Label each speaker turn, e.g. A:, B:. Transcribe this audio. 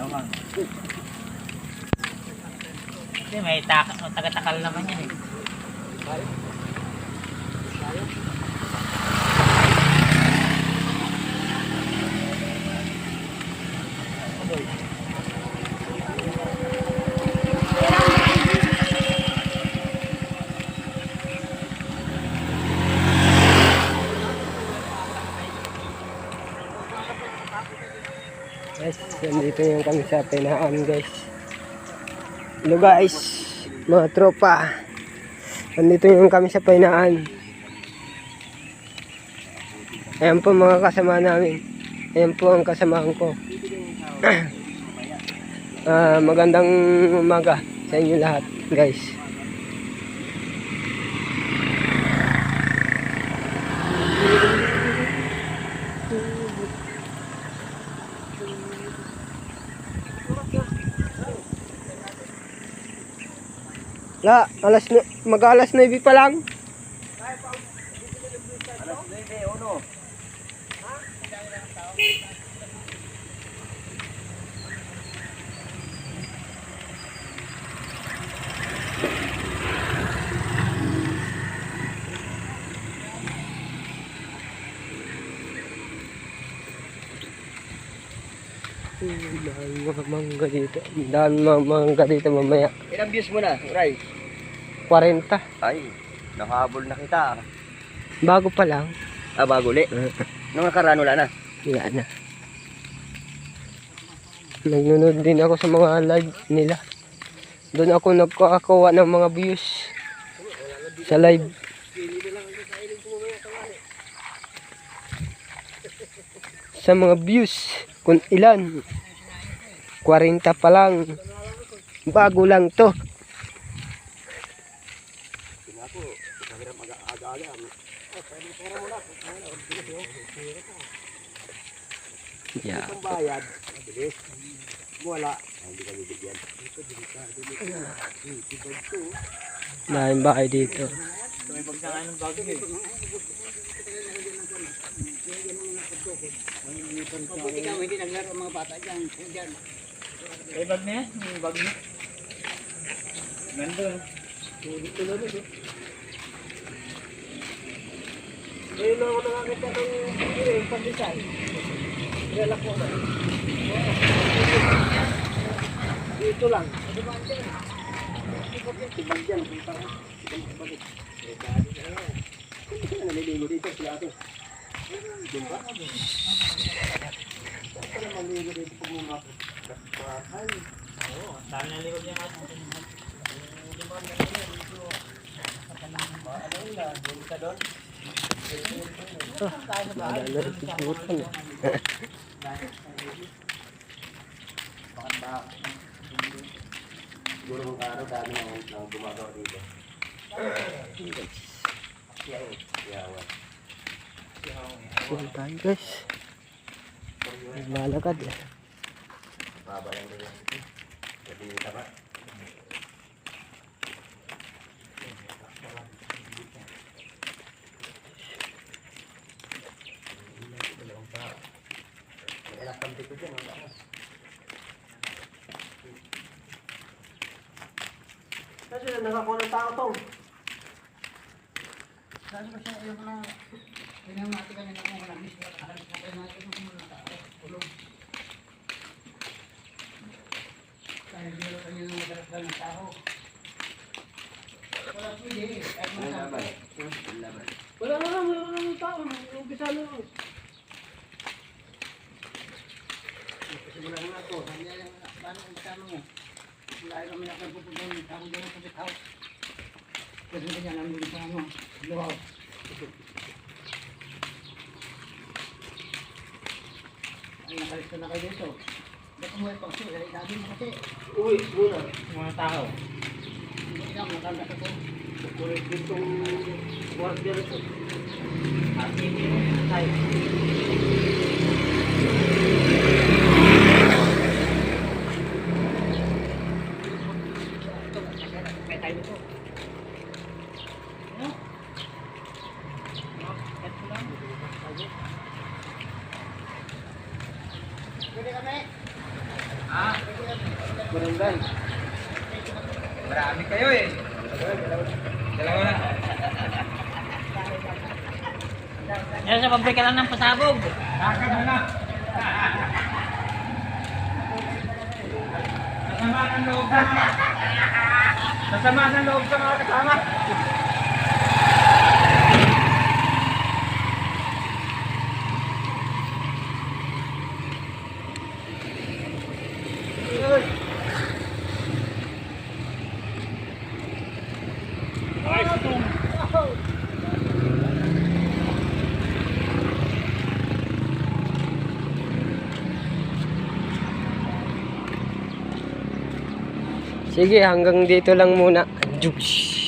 A: Ewan. Kasi may taga-takal naman yan eh.
B: Guys, nandito yung kami sa Pinaan guys. Hello guys, mga tropa. Nandito yung kami sa Pinaan. Ayan po mga kasama namin. Ayan po ang kasamaan ko. Magandang umaga sa inyo lahat guys. Mag-alas 9 pa lang.
A: Alas 9, uno.
B: Dahil mga mangga dito. Dahil mga mangga dito mamaya.
A: Ilang views mo na, Ray?
B: 40.
A: Ay, nakahabol na kita.
B: Bago pa lang.
A: Bago ulit. Nung nakaraan wala na.
B: Wala na. Nagnunood din ako sa mga live nila. Doon ako nagkakakuha ng mga views sa live. Sa mga views kung ilan. 40 pa lang. Bago lang to. Yeah.
A: Bayad. Mabilis. Wala. Hindi ka bibigyan.
B: Dahil bahay dito.
A: May pagsangan ng bago eh. Mabuti ka, hindi naglaro ang mga bata dyan. May bag na yan? May bag na? Ganda. Tulog eh. Ngayon na ako nakakita ng pag-design. Nilala ko na. Dito lang. Tibag dyan. Punta ka. Tibag. Kung naliligo dito sila ito. Diba? Saan naliligo dito pag mga kapatay? Oo, saan naliligo niya ka? Diba naliligo dito? Ano lang, doon ka doon? Siguro ng araw dami nang gumagawa dito.
B: Yan tayo guys. Lalakad eh.
A: Baba lang din yan. Kasi yung tama. Kasi nakakuha ng tao to. Kasi ba siya yung mga pinamati ka nila kung mga nabis na nakahalis na kayo natin kung mga tao. Ulong. Kaya hindi ka nyo nagdarasal ng tao. Wala pwede eh. Wala ng tao. Umpisa lang. Wala nga ako. Paano ang kasama mo? Wala kami na pupunta ng tao dyan sa bitaw. Kasi kanya namin sa ano. Luhaw. Ay, nakalista na kayo dito. Ba't umuwi pang siya? Sabi mo kasi. Uwi, muna. Mga tao. Hindi lang, nakanda ka po. Ulit ditong guardia ito. At hindi mo tayo. Pwede kami.
B: Barangay.
A: Marami kayo eh. Dalawa na. Yan sa pabrika lang ng pasabog. Saka na na. Sasama ng loob sa mga. Sasama ng loob sa mga kasama.
B: Sige, hanggang dito lang muna. Juice.